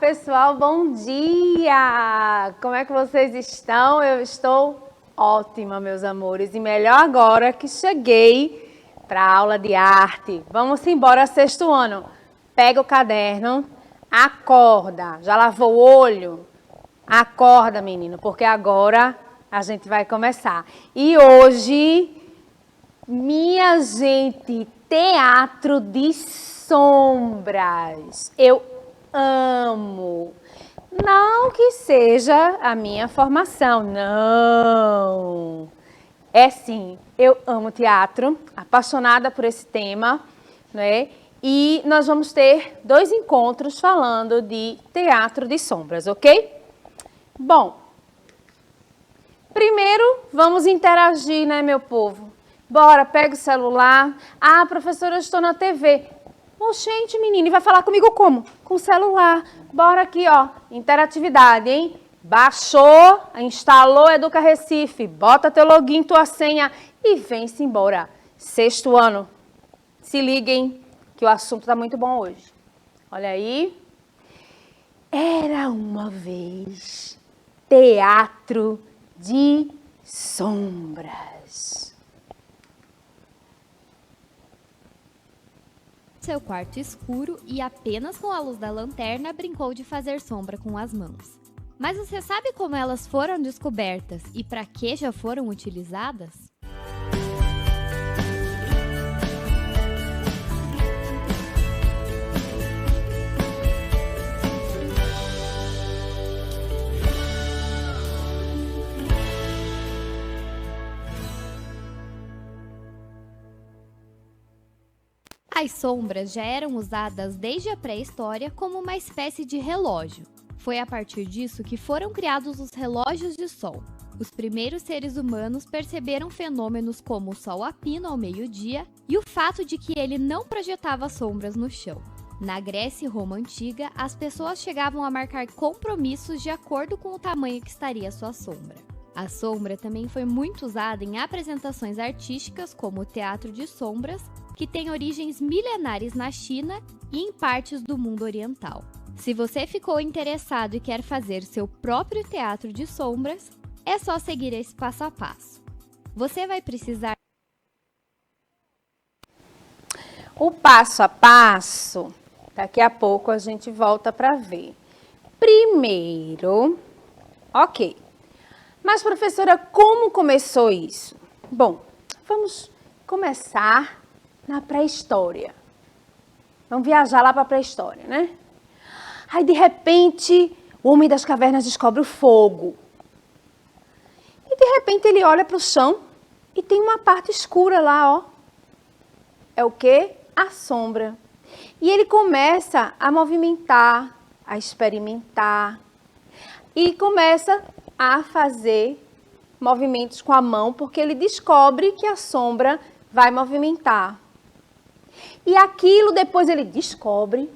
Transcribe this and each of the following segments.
pessoal, bom dia! Como é que vocês estão? Eu estou ótima, meus amores, e melhor agora que cheguei para a aula de arte. Vamos embora, sexto ano. Pega o caderno, acorda, já lavou o olho? Acorda, menino, porque agora a gente vai começar. E hoje, minha gente, teatro de sombras. Eu amo. Não que seja a minha formação, não. É sim, eu amo teatro, apaixonada por esse tema, né? E nós vamos ter 2 encontros falando de teatro de sombras, ok? Bom, primeiro vamos interagir, né, meu povo? Bora, pega o celular. Ah, professora, eu estou na TV. Oxente, menina, e vai falar comigo como? Com o celular. Bora aqui, ó, interatividade, hein? Baixou, instalou Educa Recife, bota teu login, tua senha e vem-se embora. Sexto ano, se liguem que o assunto tá muito bom hoje. Olha aí. Era uma vez teatro de sombras. Seu quarto escuro e apenas com a luz da lanterna brincou de fazer sombra com as mãos. Mas você sabe como elas foram descobertas e para que já foram utilizadas? As sombras já eram usadas desde a pré-história como uma espécie de relógio. Foi a partir disso que foram criados os relógios de sol. Os primeiros seres humanos perceberam fenômenos como o sol a pino ao meio-dia e o fato de que ele não projetava sombras no chão. Na Grécia e Roma Antiga, as pessoas chegavam a marcar compromissos de acordo com o tamanho que estaria sua sombra. A sombra também foi muito usada em apresentações artísticas como o teatro de sombras, que tem origens milenares na China e em partes do mundo oriental. Se você ficou interessado e quer fazer seu próprio teatro de sombras, é só seguir esse passo a passo. Você vai precisar... O passo a passo, daqui a pouco a gente volta para ver. Primeiro, ok. Mas, professora, como começou isso? Bom, vamos começar na pré-história. Vamos viajar lá para a pré-história, né? Aí, de repente, o homem das cavernas descobre o fogo. E, de repente, ele olha para o chão e tem uma parte escura lá, ó. É o quê? A sombra. E ele começa a movimentar, a experimentar. E começa a fazer movimentos com a mão, porque ele descobre que a sombra vai movimentar. E aquilo depois ele descobre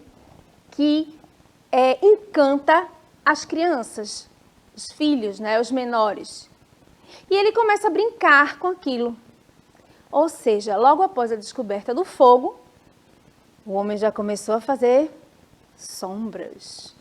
que encanta as crianças, os filhos, né, os menores. E ele começa a brincar com aquilo. Ou seja, logo após a descoberta do fogo, o homem já começou a fazer sombras,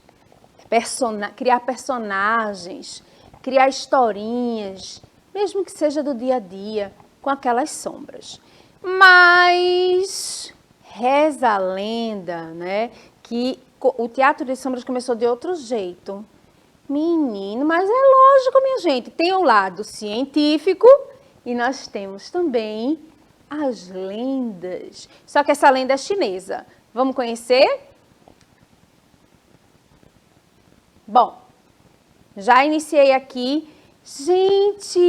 criar personagens, criar historinhas, mesmo que seja do dia a dia, com aquelas sombras. Mas reza a lenda, né, que o teatro de sombras começou de outro jeito. Menino, mas é lógico, minha gente, tem o lado científico e nós temos também as lendas. Só que essa lenda é chinesa. Vamos conhecer? Bom, já iniciei aqui. Gente,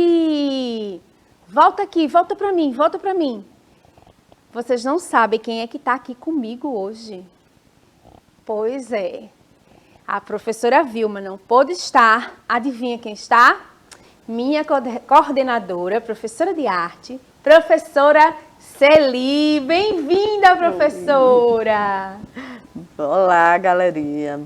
volta aqui, volta para mim, volta para mim. Vocês não sabem quem é que está aqui comigo hoje? Pois é, a professora Vilma não pôde estar. Adivinha quem está? Minha coordenadora, professora de arte, professora Celi. Bem-vinda, professora! Olá, galerinha.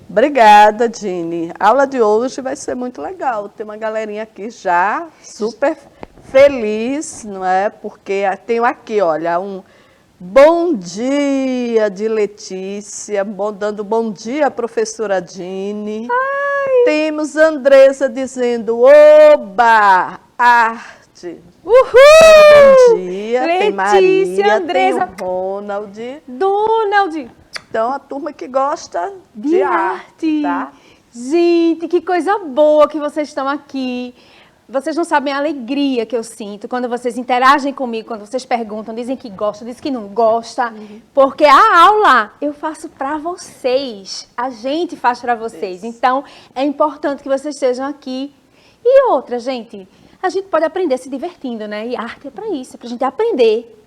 Obrigada, Dini. A aula de hoje vai ser muito legal. Tem uma galerinha aqui já super feliz, não é? Porque tenho aqui, olha, Bom dia de Letícia, dando bom dia, professora Dini. Temos Andressa dizendo, oba, arte. Uhul! Bom dia, Letícia, tem Maria, Andressa. tem o Ronald. Donald, Então, a turma que gosta de arte. tá? Gente, que coisa boa que vocês estão aqui. Vocês não sabem a alegria que eu sinto quando vocês interagem comigo, quando vocês perguntam, dizem que gostam, dizem que não gosta, porque a aula eu faço para vocês, a gente faz para vocês. Então, é importante que vocês estejam aqui. E outra, gente, a gente pode aprender se divertindo, né? E arte é para isso, é para a gente aprender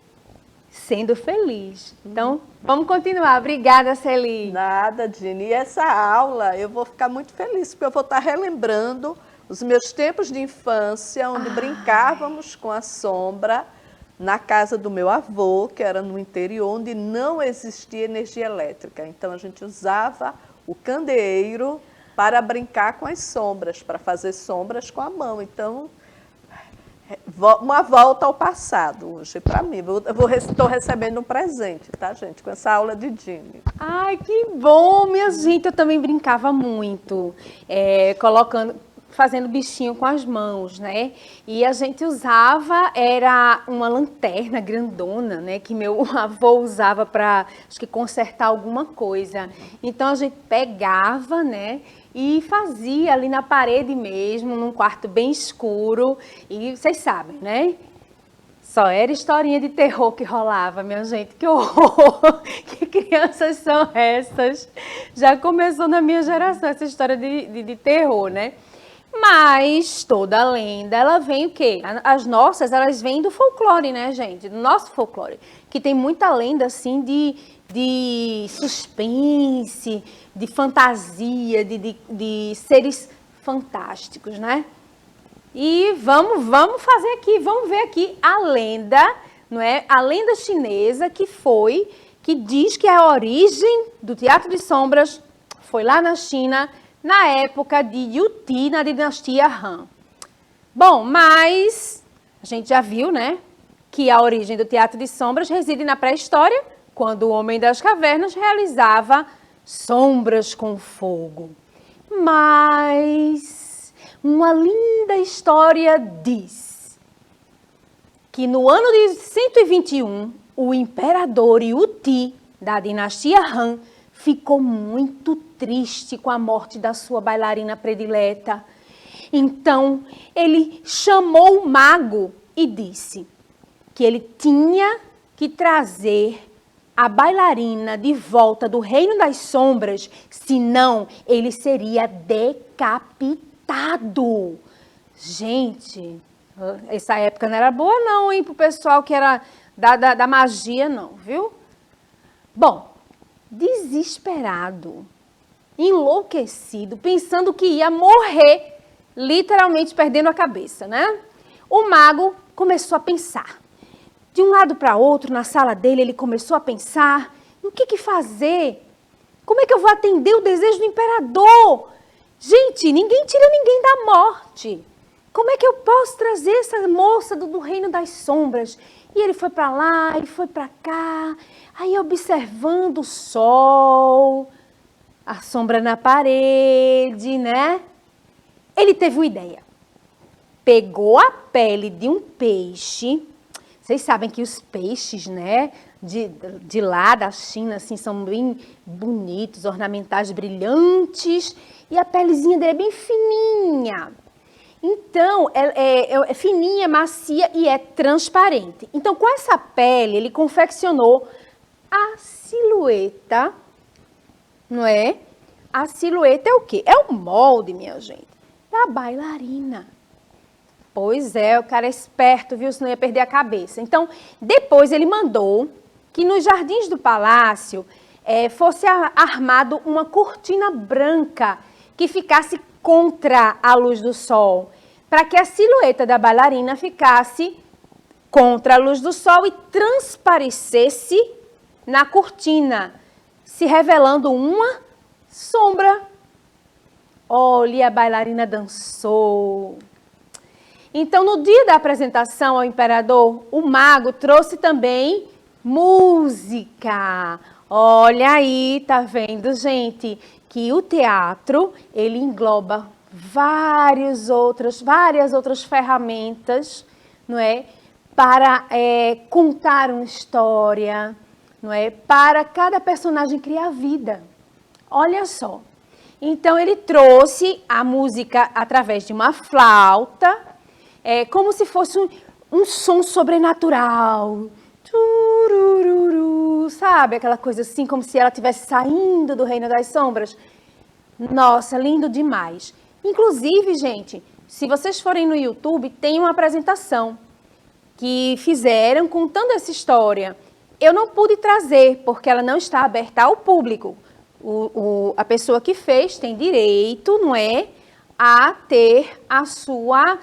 sendo feliz. Então, vamos continuar. Obrigada, Celi. Nada, Dini. E essa aula eu vou ficar muito feliz, porque eu vou estar relembrando os meus tempos de infância, onde brincávamos com a sombra na casa do meu avô, que era no interior, onde não existia energia elétrica. Então, a gente usava o candeeiro para brincar com as sombras, para fazer sombras com a mão. Então, uma volta ao passado hoje para mim. Estou recebendo um presente, tá, gente? Com essa aula de Dini. Ai, que bom, minha gente. Eu também brincava muito, fazendo bichinho com as mãos, né? E a gente usava, era uma lanterna grandona, né? Que meu avô usava para, acho que, consertar alguma coisa. Então, a gente pegava, né? E fazia ali na parede mesmo, num quarto bem escuro. E vocês sabem, né? Só era historinha de terror que rolava, minha gente. Que horror! Que crianças são essas? Já começou na minha geração essa história de terror, né? Mas toda lenda, ela vem o quê? As nossas, elas vêm do folclore, né, gente? Do nosso folclore. Que tem muita lenda, assim, de suspense, de fantasia, de seres fantásticos, né? E vamos fazer aqui, vamos ver aqui a lenda, não é? A lenda chinesa que diz que a origem do Teatro de Sombras foi lá na China, na época de Yuti, na dinastia Han. Bom, mas a gente já viu, né, que a origem do Teatro de Sombras reside na pré-história, quando o Homem das Cavernas realizava sombras com fogo. Mas uma linda história diz que no ano de 121, o imperador Yuti, da dinastia Han, ficou muito triste com a morte da sua bailarina predileta. Então, ele chamou o mago e disse que ele tinha que trazer a bailarina de volta do Reino das Sombras, senão ele seria decapitado. Gente, essa época não era boa não, hein, pro pessoal que era da magia não, viu? Bom, desesperado, enlouquecido, pensando que ia morrer, literalmente perdendo a cabeça, né? O mago começou a pensar. De um lado para outro, na sala dele, ele começou a pensar no que fazer. Como é que eu vou atender o desejo do imperador? Gente, ninguém tira ninguém da morte. Como é que eu posso trazer essa moça do Reino das Sombras? E ele foi para lá, e foi para cá, aí observando o sol, a sombra na parede, né? Ele teve uma ideia. Pegou a pele de um peixe. Vocês sabem que os peixes, né, de lá da China, assim, são bem bonitos, ornamentais, brilhantes, e a pelezinha dele é bem fininha. Então, é fininha, macia e é transparente. Então, com essa pele, ele confeccionou a silhueta, não é? A silhueta é o quê? É o molde, minha gente, da bailarina. Pois é, o cara é esperto, viu? Senão ia perder a cabeça. Então, depois ele mandou que nos jardins do palácio fosse armado uma cortina branca que ficasse contra a luz do sol, para que a silhueta da bailarina ficasse contra a luz do sol e transparecesse na cortina, se revelando uma sombra. Olha, a bailarina dançou. Então, no dia da apresentação ao imperador, o mago trouxe também Música. Olha aí, tá vendo, gente? Que o teatro, ele engloba várias outras ferramentas, não é? Para contar uma história, não é? Para cada personagem criar vida. Olha só. Então, ele trouxe a música através de uma flauta, como se fosse um som sobrenatural. Turururu, sabe? Aquela coisa assim, como se ela estivesse saindo do reino das sombras. Nossa, lindo demais. Inclusive, gente, se vocês forem no YouTube, tem uma apresentação que fizeram contando essa história. Eu não pude trazer, porque ela não está aberta ao público. A pessoa que fez tem direito, não é, a ter a sua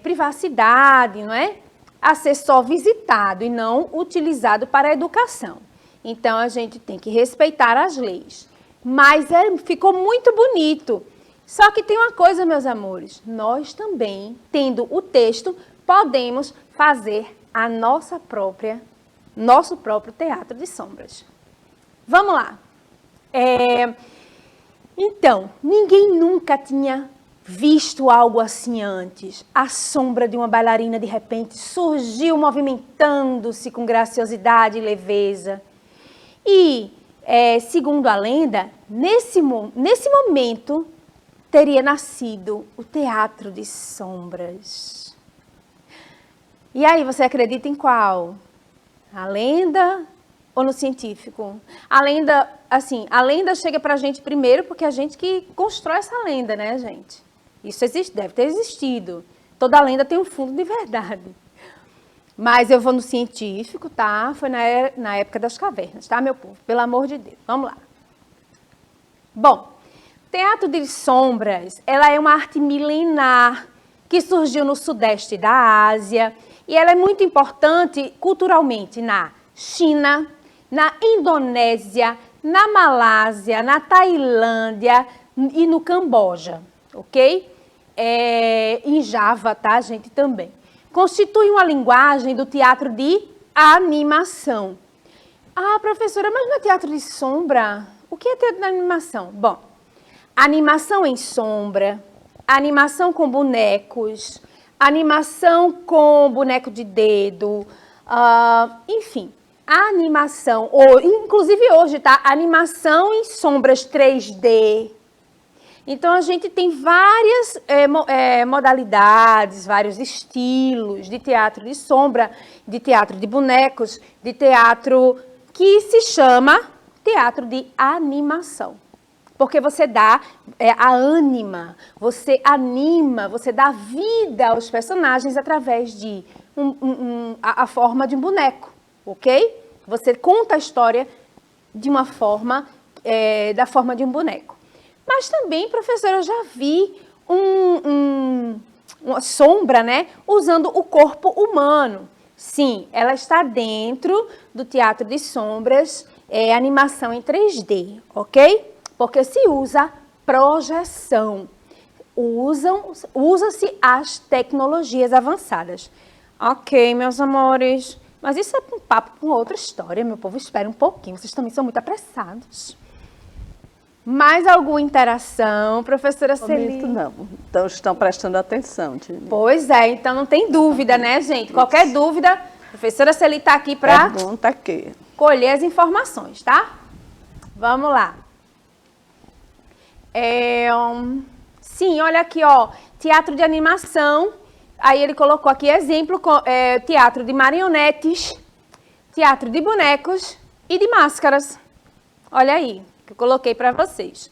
privacidade, não é? A ser só visitado e não utilizado para a educação. Então, a gente tem que respeitar as leis. Mas ficou muito bonito. Só que tem uma coisa, meus amores, nós também, tendo o texto, podemos fazer nosso próprio teatro de sombras. Vamos lá. Então, ninguém nunca tinha visto algo assim antes. A sombra de uma bailarina, de repente, surgiu movimentando-se com graciosidade e leveza. E, segundo a lenda, nesse momento, teria nascido o teatro de sombras. E aí, você acredita em qual? A lenda ou no científico? A lenda chega pra gente primeiro porque a gente que constrói essa lenda, né, gente? Isso deve ter existido. Toda lenda tem um fundo de verdade. Mas eu vou no científico, tá? Foi na época das cavernas, tá, meu povo? Pelo amor de Deus. Vamos lá. Bom, teatro de sombras, ela é uma arte milenar que surgiu no sudeste da Ásia e ela é muito importante culturalmente na China, na Indonésia, na Malásia, na Tailândia e no Camboja, ok? Em Java, tá, gente, também. Constitui uma linguagem do teatro de animação. Ah, professora, mas não é teatro de sombra? O que é teatro de animação? Bom, animação em sombra, animação com bonecos, animação com boneco de dedo, enfim, a animação, inclusive hoje, tá? Animação em sombras 3D. Então, a gente tem várias modalidades, vários estilos de teatro de sombra, de teatro de bonecos, de teatro que se chama teatro de animação. Porque você dá a ânima, você anima, você dá vida aos personagens através de a forma de um boneco, ok? Você conta a história de uma forma, da forma de um boneco. Mas também, professora, eu já vi uma sombra, né, usando o corpo humano. Sim, ela está dentro do teatro de sombras, animação em 3D, ok? Porque se usa projeção, usa-se as tecnologias avançadas. Ok, meus amores, mas isso é um papo com outra história, meu povo, espere um pouquinho, vocês também são muito apressados. Mais alguma interação, professora Celi? Não, então estão prestando atenção, Tini. Pois é, então não tem dúvida, né, gente? Qualquer dúvida, a professora Celi está aqui para colher as informações, tá? Vamos lá. Sim, olha aqui, ó, teatro de animação. Aí ele colocou aqui exemplo, teatro de marionetes, teatro de bonecos e de máscaras. Olha aí, que eu coloquei para vocês.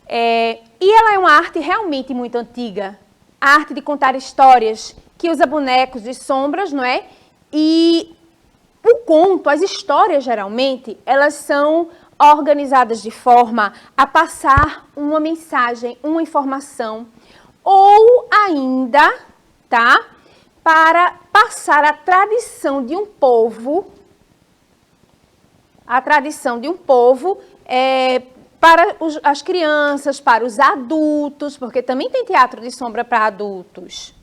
E ela é uma arte realmente muito antiga. A arte de contar histórias, que usa bonecos de sombras, não é? E o conto, as histórias, geralmente, elas são organizadas de forma a passar uma mensagem, uma informação, ou ainda, tá? Para passar a tradição de um povo, para as crianças, para os adultos, porque também tem teatro de sombra para adultos.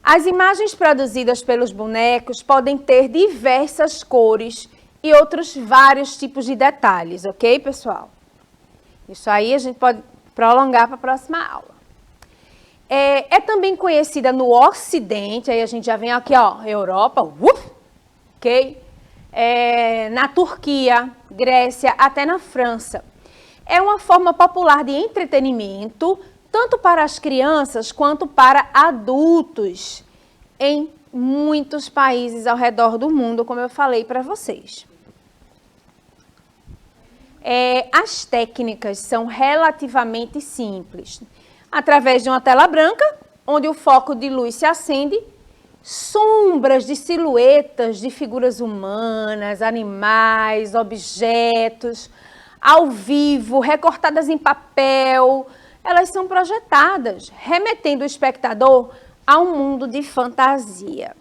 As imagens produzidas pelos bonecos podem ter diversas cores e outros vários tipos de detalhes, ok, pessoal? Isso aí a gente pode prolongar para a próxima aula. É também conhecida no Ocidente, aí a gente já vem aqui, ó, Europa, ok? Na Turquia, Grécia, até na França. É uma forma popular de entretenimento, tanto para as crianças quanto para adultos, em muitos países ao redor do mundo, como eu falei para vocês. As técnicas são relativamente simples. Através de uma tela branca, onde o foco de luz se acende, sombras de silhuetas de figuras humanas, animais, objetos, ao vivo, recortadas em papel, elas são projetadas, remetendo o espectador a um mundo de fantasia.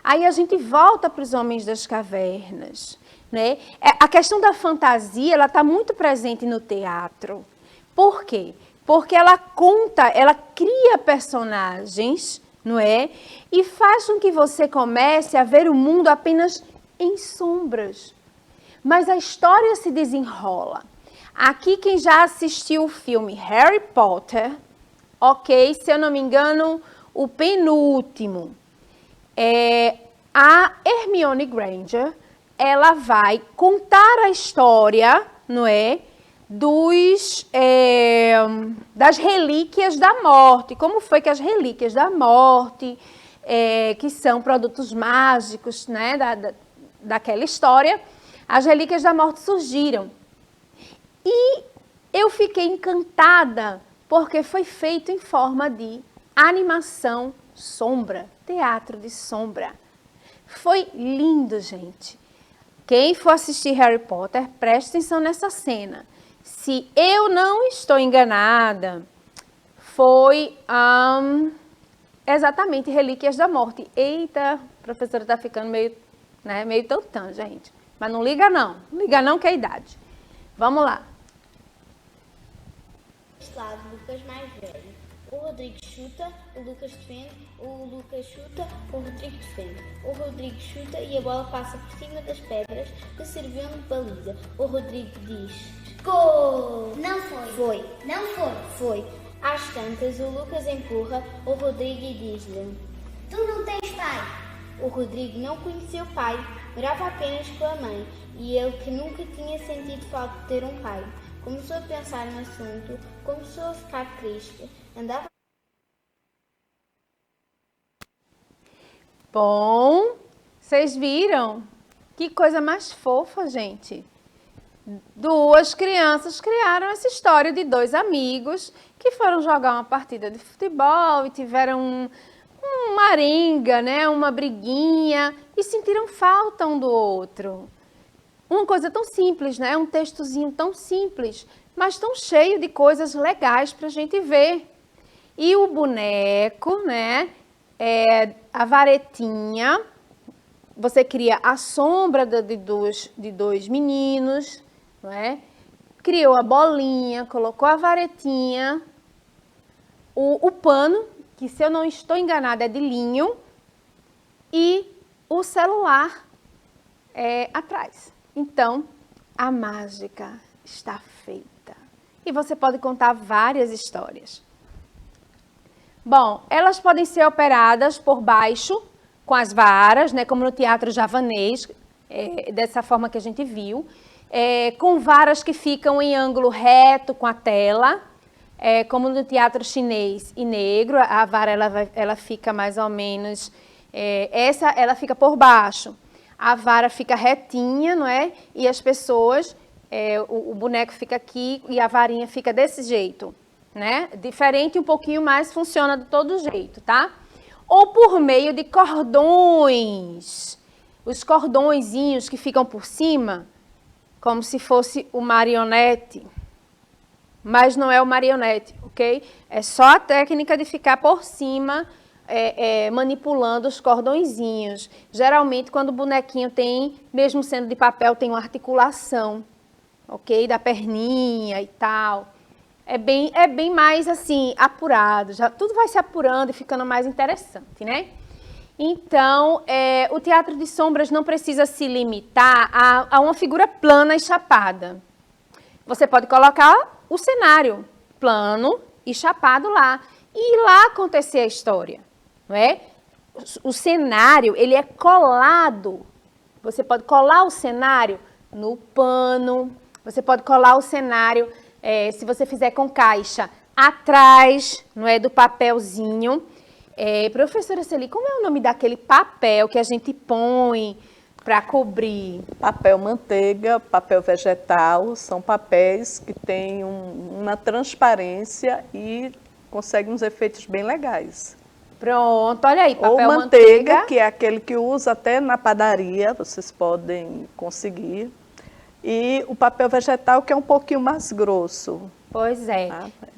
Aí a gente volta para os Homens das Cavernas, né? A questão da fantasia, ela está muito presente no teatro. Por quê? Porque ela conta, ela cria personagens, não é? E faz com que você comece a ver o mundo apenas em sombras. Mas a história se desenrola. Aqui, quem já assistiu o filme Harry Potter, ok, se eu não me engano, o penúltimo, a Hermione Granger, ela vai contar a história, não é? Das relíquias da morte. Como foi que as relíquias da morte, que são produtos mágicos, né, daquela história, as relíquias da morte surgiram. E eu fiquei encantada porque foi feito em forma de animação sombra, teatro de sombra. Foi lindo, gente. Quem for assistir Harry Potter, preste atenção nessa cena. Se eu não estou enganada, foi exatamente Relíquias da Morte. Eita, a professora está ficando meio tantã, gente. Mas não liga não que é a idade. Vamos lá. Deste lado, o Lucas mais velho. O Rodrigo chuta, o Lucas defende, o Lucas chuta, o Rodrigo defende. O Rodrigo chuta e a bola passa por cima das pedras que serviam de baliza. O Rodrigo diz: Gol! Não foi. Foi. Não foi. Foi. Às tantas, o Lucas empurra o Rodrigo e diz-lhe: Tu não tens pai. O Rodrigo não conhecia o pai, morava apenas com a mãe, e ele, que nunca tinha sentido falta de ter um pai, começou a pensar no assunto, começou a ficar triste, andava... Bom, vocês viram? Que coisa mais fofa, gente. Duas crianças criaram essa história de dois amigos que foram jogar uma partida de futebol e tiveram uma arenga, né? Uma briguinha e sentiram falta um do outro. Uma coisa tão simples, né? Um textozinho tão simples, mas tão cheio de coisas legais para a gente ver. E o boneco, né? A varetinha, você cria a sombra de dois meninos, não é? Criou a bolinha, colocou a varetinha, o pano, que se eu não estou enganada é de linho, e o celular atrás. Então, a mágica está feita. E você pode contar várias histórias. Bom, elas podem ser operadas por baixo, com as varas, né, como no teatro javanês, dessa forma que a gente viu, com varas que ficam em ângulo reto com a tela, como no teatro chinês e negro, a vara ela fica mais ou menos, ela fica por baixo, a vara fica retinha, não é? E as pessoas, o boneco fica aqui e a varinha fica desse jeito, né? Diferente um pouquinho, mas funciona de todo jeito, tá? Ou por meio de cordões, os cordõezinhos que ficam por cima, como se fosse o marionete, mas não é o marionete, ok? É só a técnica de ficar por cima, manipulando os cordõezinhos. Geralmente, quando o bonequinho tem, mesmo sendo de papel, tem uma articulação, ok? Da perninha e tal. É bem mais assim, apurado, tudo vai se apurando e ficando mais interessante, né? Então, o teatro de sombras não precisa se limitar a uma figura plana e chapada. Você pode colocar o cenário plano e chapado lá, e lá acontecer a história, não é? O cenário, ele é colado. Você pode colar o cenário no pano, você pode colar o cenário, se você fizer com caixa, atrás, não é, do papelzinho. Professora Celi, como é o nome daquele papel que a gente põe para cobrir? Papel manteiga, papel vegetal, são papéis que têm uma transparência e conseguem uns efeitos bem legais. Pronto, olha aí, papel Ou manteiga, que é aquele que usa até na padaria, vocês podem conseguir. E o papel vegetal, que é um pouquinho mais grosso. Pois é.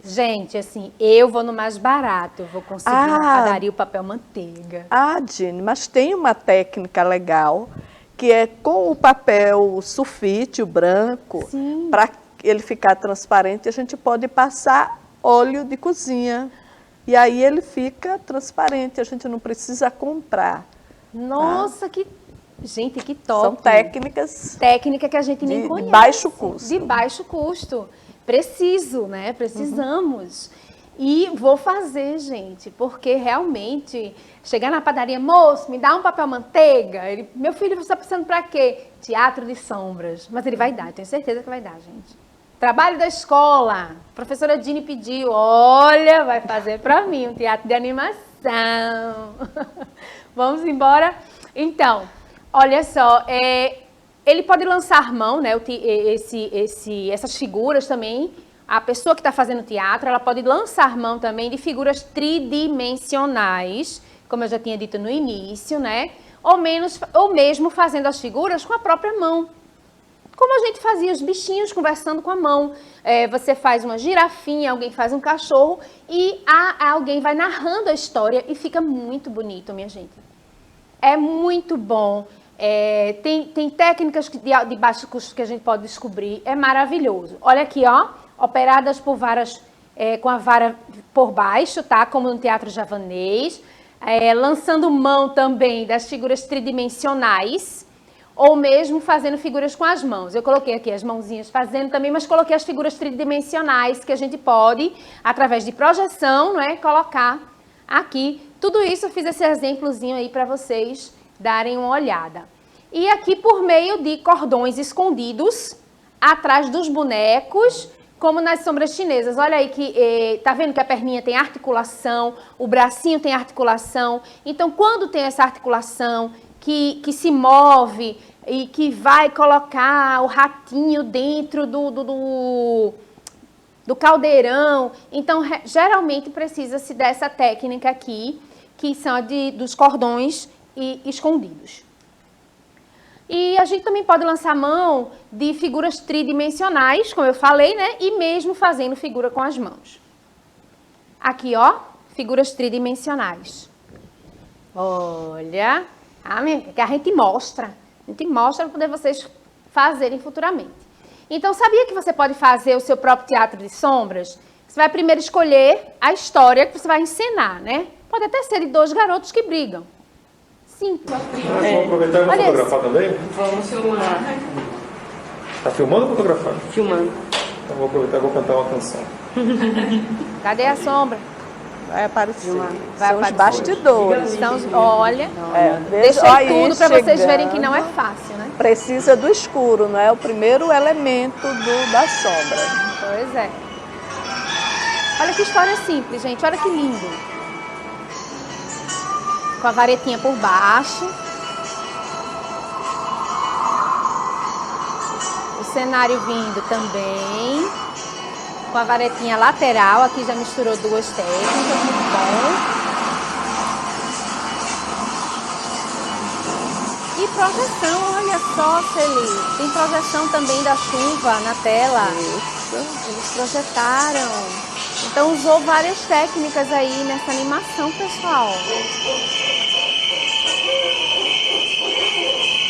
Gente, assim, eu vou no mais barato, eu vou conseguir na padaria o papel manteiga. Dini, mas tem uma técnica legal, que é com o papel sulfite, o branco, para ele ficar transparente, a gente pode passar óleo de cozinha. E aí ele fica transparente, a gente não precisa comprar. Nossa, gente, que top. São técnicas. Técnica que a gente nem conhece. De baixo custo. De baixo custo. Preciso, né? Precisamos. E vou fazer, gente, porque realmente chegar na padaria, moço, me dá um papel manteiga. Meu filho, você está precisando para quê? Teatro de sombras. Mas ele vai dar, tenho certeza que vai dar, gente. Trabalho da escola. A professora Dini pediu, olha, vai fazer para mim um teatro de animação. Vamos embora? Então, olha só, ele pode lançar mão, né? Essas figuras também. A pessoa que está fazendo teatro, ela pode lançar mão também de figuras tridimensionais, como eu já tinha dito no início, né? Ou mesmo fazendo as figuras com a própria mão. Como a gente fazia os bichinhos conversando com a mão. Você faz uma girafinha, alguém faz um cachorro e alguém vai narrando a história e fica muito bonito, minha gente. É muito bom. Tem técnicas de baixo custo que a gente pode descobrir. É maravilhoso. Olha aqui, ó. Operadas por varas, com a vara por baixo, tá? Como no teatro javanês. Lançando mão também das figuras tridimensionais. Ou mesmo fazendo figuras com as mãos. Eu coloquei aqui as mãozinhas fazendo também, mas coloquei as figuras tridimensionais que a gente pode, através de projeção, não é, colocar aqui. Tudo isso eu fiz esse exemplozinho aí para vocês darem uma olhada. E aqui por meio de cordões escondidos atrás dos bonecos, como nas sombras chinesas. Olha aí que, tá vendo que a perninha tem articulação, o bracinho tem articulação. Então, quando tem essa articulação que se move e que vai colocar o ratinho dentro do caldeirão, então geralmente precisa-se dessa técnica aqui, que são dos cordões escondidos. E a gente também pode lançar mão de figuras tridimensionais, como eu falei, né? E mesmo fazendo figura com as mãos. Aqui, ó, figuras tridimensionais. Olha, que a gente mostra para poder vocês fazerem futuramente. Então, sabia que você pode fazer o seu próprio teatro de sombras? Você vai primeiro escolher a história que você vai encenar, né? Pode até ser de dois garotos que brigam. Simples. Vamos aproveitar e vamos fotografar também? Vamos filmar. Tá filmando ou fotografando? Filmando. Então vou aproveitar e vou cantar uma canção. Cadê a sombra? Vai aparecer. Vai São os aparecer. bastidores. Então, olha, Deixa deixei tudo para vocês verem que não é fácil, né? Precisa do escuro, não é o primeiro elemento da sombra. Pois é. Olha que história simples, gente. Olha que lindo. Com a varetinha por baixo. O cenário vindo também. Com a varetinha lateral. Aqui já misturou duas técnicas. Muito bom. E projeção, olha só, Celi. Tem projeção também da chuva na tela. Isso. Eles projetaram. Então usou várias técnicas aí nessa animação, pessoal.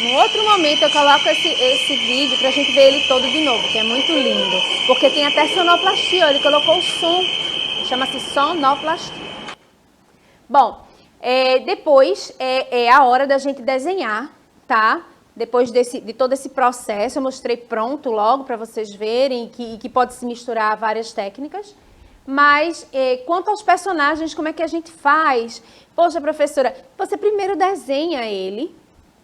No outro momento eu coloco esse vídeo pra gente ver ele todo de novo, que é muito lindo. Porque tem até sonoplastia, ele colocou o som. Chama-se sonoplastia. Bom, Depois é a hora da gente desenhar, tá? Depois de todo esse processo, eu mostrei pronto logo para vocês verem que pode se misturar várias técnicas. Mas quanto aos personagens, como é que a gente faz? Poxa, professora, você primeiro desenha ele,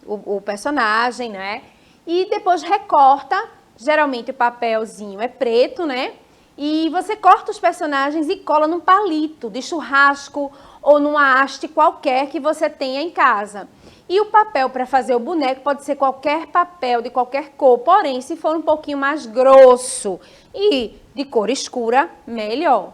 o personagem, né? E depois recorta, geralmente o papelzinho é preto, né? E você corta os personagens e cola num palito de churrasco ou numa haste qualquer que você tenha em casa. E o papel para fazer o boneco pode ser qualquer papel de qualquer cor, porém, se for um pouquinho mais grosso e de cor escura, melhor.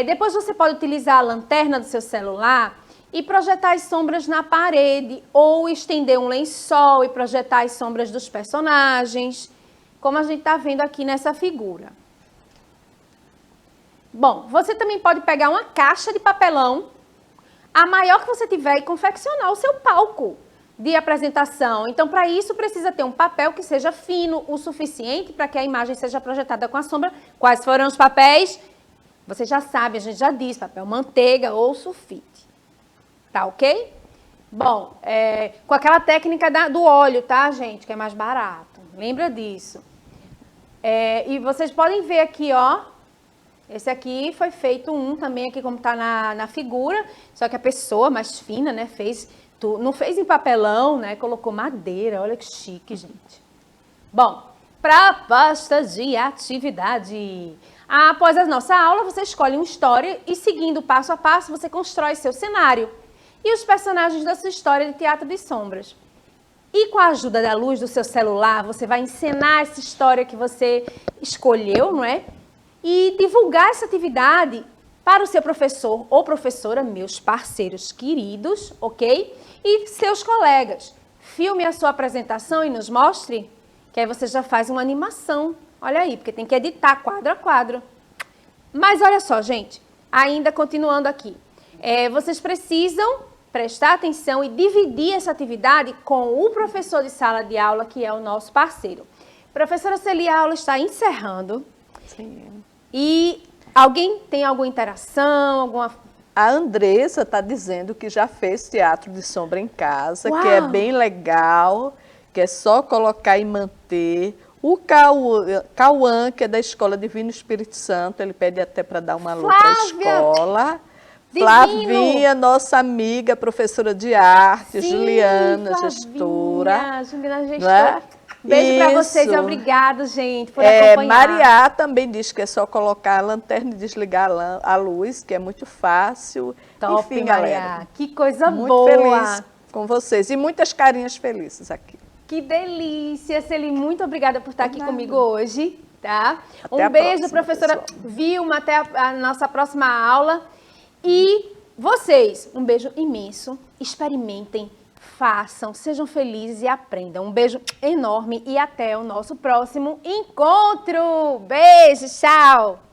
Depois você pode utilizar a lanterna do seu celular e projetar as sombras na parede, ou estender um lençol e projetar as sombras dos personagens, como a gente está vendo aqui nessa figura. Bom, você também pode pegar uma caixa de papelão, a maior que você tiver, e confeccionar o seu palco de apresentação. Então, para isso, precisa ter um papel que seja fino o suficiente para que a imagem seja projetada com a sombra. Quais foram os papéis? Você já sabe, a gente já disse, papel manteiga ou sulfite. Tá ok? Bom, com aquela técnica do óleo, tá, gente? Que é mais barato. Lembra disso. E vocês podem ver aqui, ó. Esse aqui foi feito também aqui como tá na figura, só que a pessoa mais fina, né, não fez em papelão, né, colocou madeira, olha que chique, gente. Bom, para a pasta de atividade. Após a nossa aula, você escolhe uma história e, seguindo passo a passo, você constrói seu cenário e os personagens da sua história de teatro de sombras. E com a ajuda da luz do seu celular, você vai encenar essa história que você escolheu, não é? E divulgar essa atividade para o seu professor ou professora, meus parceiros queridos, ok? E seus colegas. Filme a sua apresentação e nos mostre, que aí você já faz uma animação. Olha aí, porque tem que editar quadro a quadro. Mas olha só, gente, ainda continuando aqui. Vocês precisam prestar atenção e dividir essa atividade com o professor de sala de aula, que é o nosso parceiro. Professora Celi, a aula está encerrando. Sim. E alguém tem alguma interação, alguma... A Andressa está dizendo que já fez teatro de sombra em casa, Uau! que é bem legal, que é só colocar e manter. O Cauã, que é da Escola Divino Espírito Santo, ele pede até para dar uma alô para a escola. Divino! Flavinha, nossa amiga, professora de arte, Sim, Juliana, Flavinha, gestora. Juliana, Não é? gestora. Beijo para vocês e Isso. obrigado, gente, por acompanhar. Maria também diz que é só colocar a lanterna e desligar a luz, que é muito fácil. Top, Enfim, Maria. galera. Que coisa Muito boa. feliz com vocês. E muitas carinhas felizes aqui. Que delícia, Celi. Muito obrigada por estar aqui nada. comigo hoje, tá? Até a Beijo, próxima, professora pessoal. Vilma, até a nossa próxima aula. E vocês, um beijo imenso. Experimentem, façam, sejam felizes e aprendam. Um beijo enorme e até o nosso próximo encontro. Beijo, tchau!